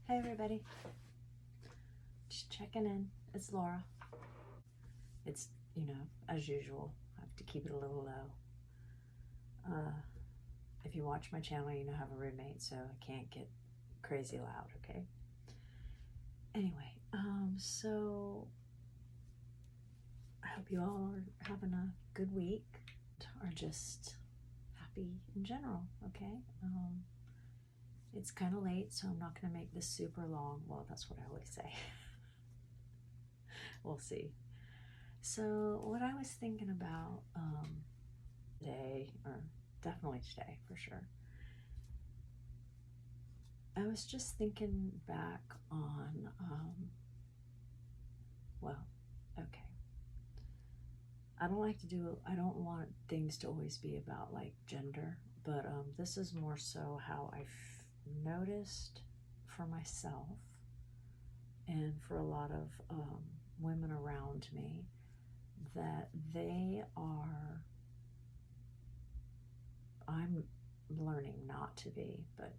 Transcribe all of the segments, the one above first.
Hey everybody, just checking in. It's Laura. It's, as usual, I have to keep it a little low. If you watch my channel, you know I have a roommate, so I can't get crazy loud, okay? Anyway, so I hope you all are having a good week, or just happy in general, okay? It's kind of late, so I'm not going to make this super long. Well, that's what I always say. We'll see. So what I was thinking about today, or definitely today for sure, I was just thinking back on, well, okay. I don't want things to always be about like gender, but this is more so how I've noticed for myself and for a lot of women around me that I'm learning not to be, but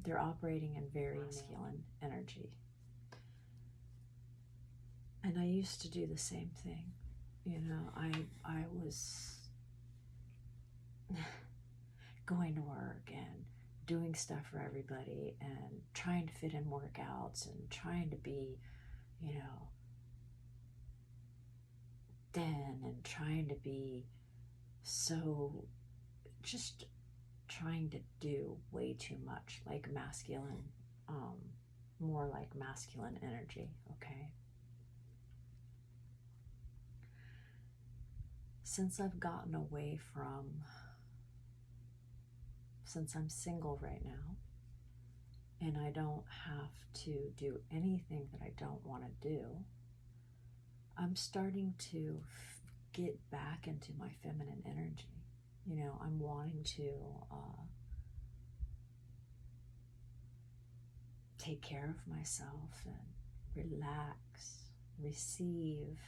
they're operating in very masculine energy. And I used to do the same thing. I was going to work and doing stuff for everybody and trying to fit in workouts and trying to be, thin and trying to be so, just trying to do way too much, like masculine, more like masculine energy, okay? Since I'm single right now, and I don't have to do anything that I don't want to do, I'm starting to get back into my feminine energy. I'm wanting to take care of myself and relax, receive,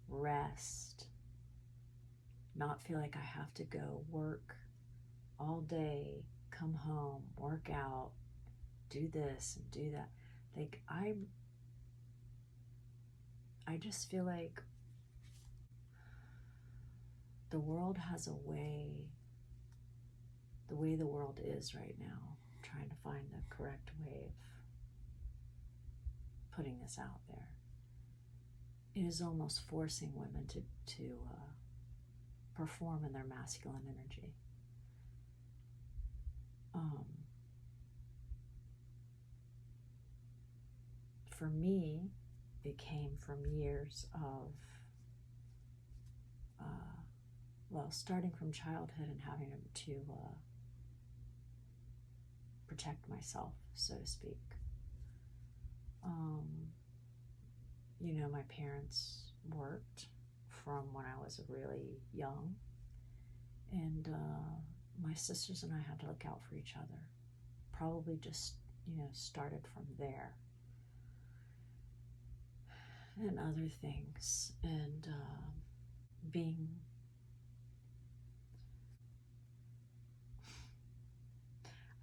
rest, not feel like I have to go work all day, come home, work out, do this and do that. Like I just feel like the world has a way, the way the world is right now, trying to find the correct way of putting this out there. It is almost forcing women to perform in their masculine energy. For me, it came from years of, starting from childhood and having to protect myself, so to speak. My parents worked from when I was really young, and my sisters and I had to look out for each other. Probably just, started from there. And other things, and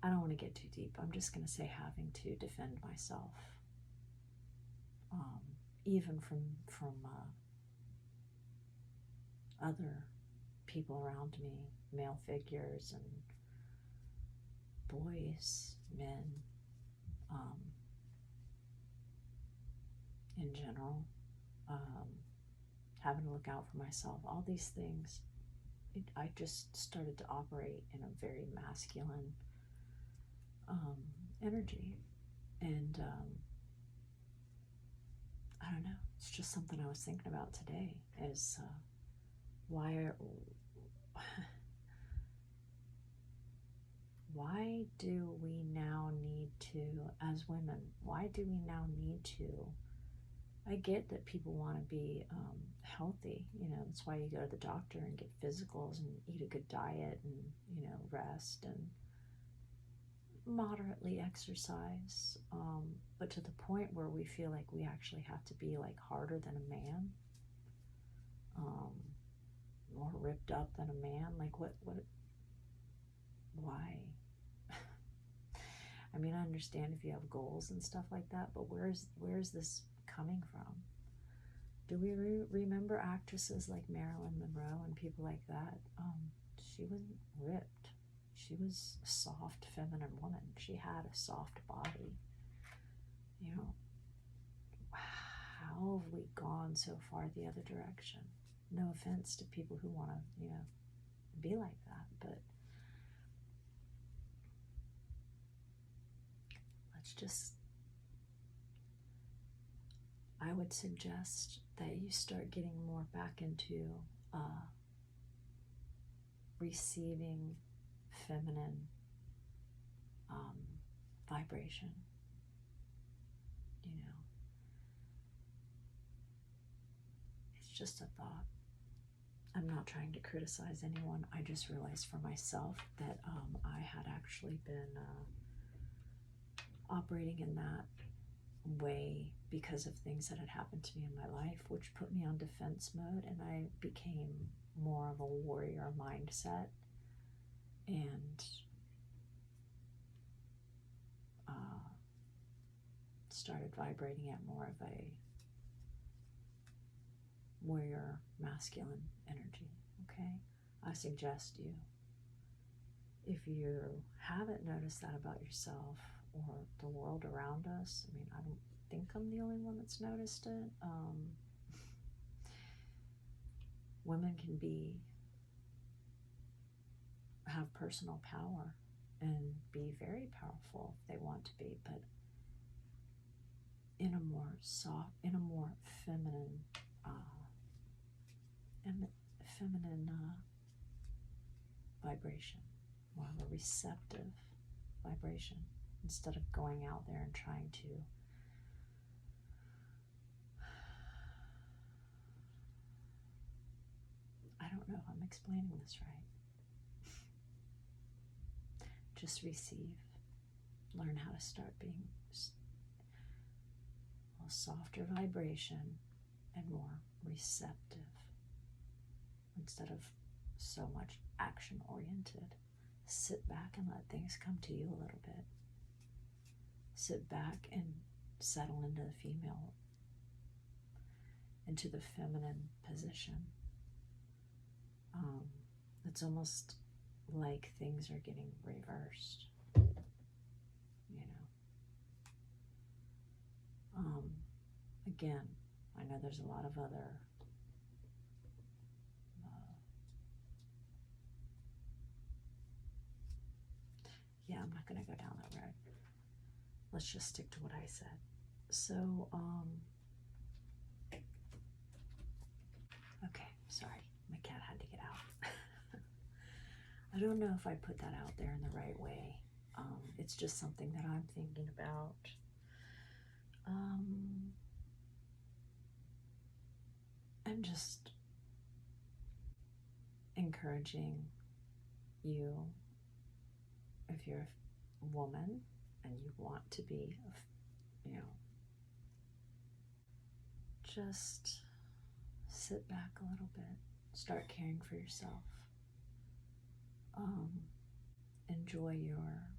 I don't want to get too deep. I'm just going to say having to defend myself, even from other people around me, male figures and boys, men, in general, having to look out for myself, all these things. I just started to operate in a very masculine energy, and I don't know, it's just something I was thinking about today, is why do we now need to, as women, I get that people want to be healthy, that's why you go to the doctor and get physicals and eat a good diet and, rest and moderately exercise, but to the point where we feel like we actually have to be like harder than a man, more ripped up than a man, like why? understand if you have goals and stuff like that, but where's this coming from? Do we remember actresses like Marilyn Monroe and people like that? She wasn't ripped. She was a soft, feminine woman. She had a soft body. You know, how have we gone so far the other direction? No offense to people who want to, be like that, but let's just, I would suggest that you start getting more back into receiving feminine vibration. It's just a thought. I'm not trying to criticize anyone. I just realized for myself that I had actually been operating in that way because of things that had happened to me in my life, which put me on defense mode, and I became more of a warrior mindset and started vibrating at more of a warrior masculine energy. Okay, I suggest you, if you haven't noticed that about yourself or the world around us, I mean, I don't think I'm the only one that's noticed it. Women can have personal power and be very powerful if they want to be, but in a more soft, in a more feminine vibration, more of a receptive vibration, instead of going out there and trying to I don't know if I'm explaining this right. Just receive. Learn how to start being a softer vibration and more receptive instead of so much action oriented. Sit back and let things come to you a little bit. Sit back and settle into the female, into the feminine position. It's almost like things are getting reversed, Again, I know there's a lot of other I'm not going to go down that road. Let's just stick to what I said. So, okay, sorry, my cat had to get out. I don't know if I put that out there in the right way. It's just something that I'm thinking about. I'm just encouraging you, if you're a woman and you want to be, just sit back a little bit, start caring for yourself, enjoy your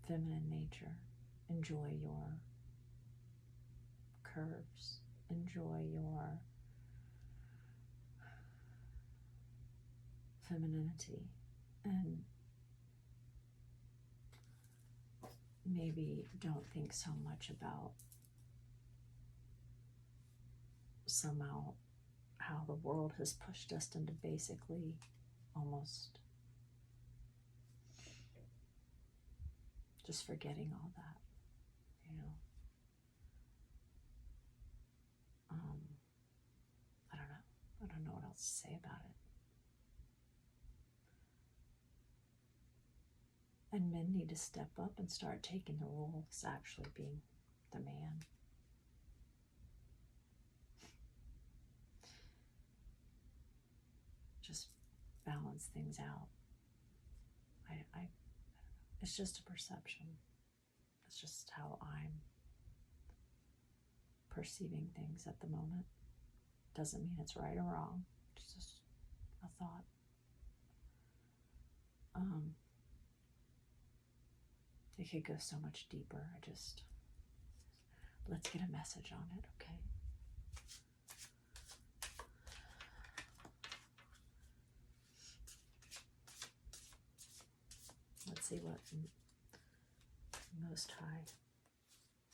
feminine nature, enjoy your curves, enjoy your femininity, and maybe don't think so much about somehow how the world has pushed us into basically almost just forgetting all that, I don't know what else to say about it. And men need to step up and start taking the role of actually being the man. Just balance things out. It's just a perception. It's just how I'm perceiving things at the moment. Doesn't mean it's right or wrong. It's just a thought. it could go so much deeper. Let's get a message on it, okay? Let's see what Most High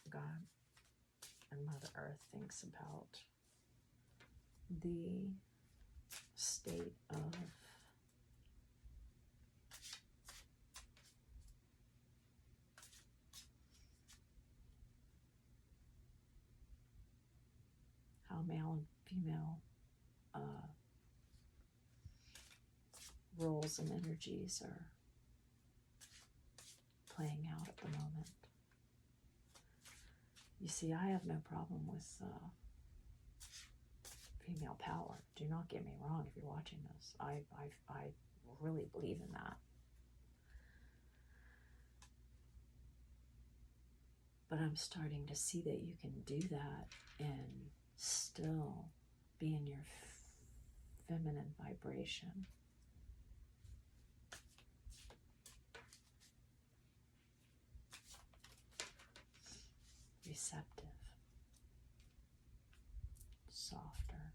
God and Mother Earth thinks about the state of how male and female roles and energies are playing out at the moment. You see, I have no problem with female power. Do not get me wrong if you're watching this. I really believe in that. But I'm starting to see that you can do that and still be in your feminine vibration. Receptive, softer.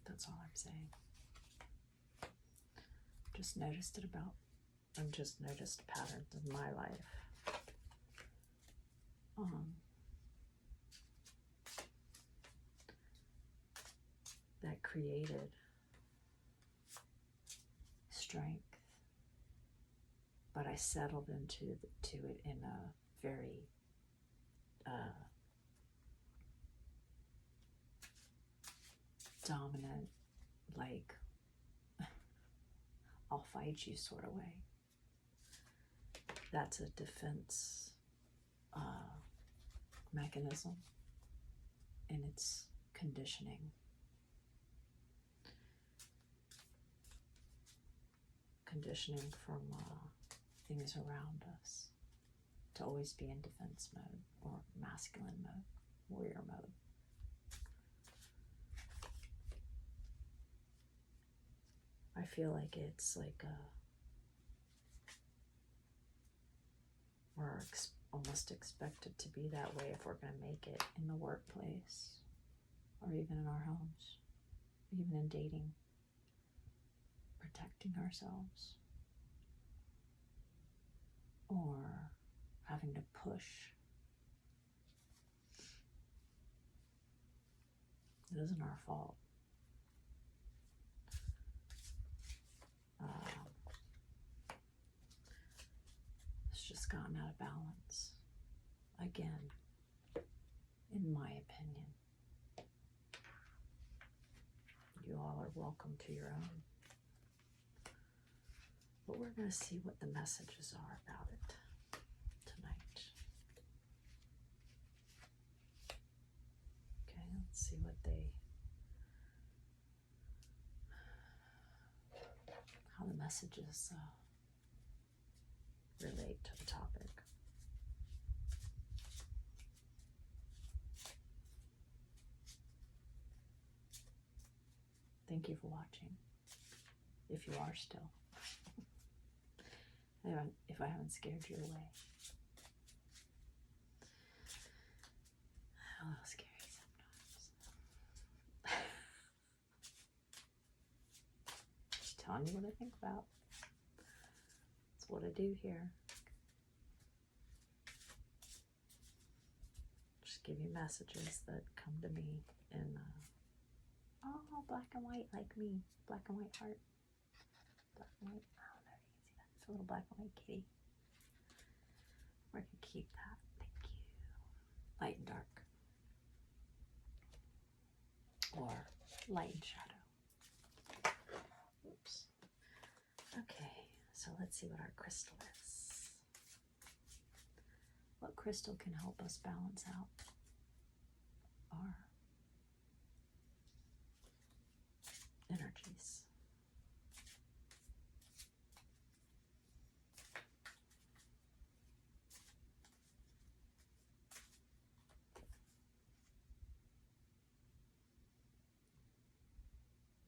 That's all I'm saying. Just noticed patterns in my life. That created strength, but I settled into it in a very dominant, like I'll fight you sort of way. That's a defense mechanism, and it's conditioning. Conditioning from things around us to always be in defense mode or masculine mode, warrior mode. I feel like it's like we're almost expected to be that way if we're going to make it in the workplace or even in our homes, even in dating. Protecting ourselves or having to push. It isn't our fault. It's just gotten out of balance. Again, in my opinion. You all are welcome to your own. But we're going to see what the messages are about it tonight. Okay, let's see how the messages relate to the topic. Thank you for watching, if you are still. If I haven't scared you away. A little scary sometimes. Just telling you what I think about. That's what I do here. Just give you messages that come to me in black and white, like me. Black and white heart. Black and white. I don't know if you can see that. It's a little black and white kitty. We're going to keep that. Thank you. Light and dark. Or light and shadow. Oops. Okay, so let's see what our crystal is. What crystal can help us balance out our energies?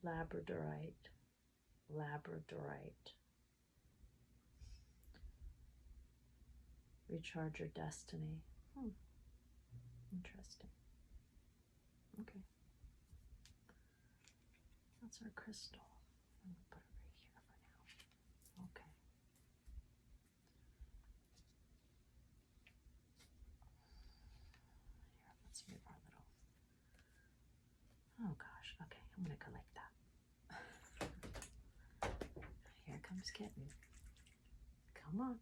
Labradorite. Labradorite. Recharge your destiny. Interesting. Okay. That's our crystal. I'm going to put it right here for now. Okay. Here, let's move our little. Oh gosh. Okay, I'm going to collect that. Here comes Kitten. Come on.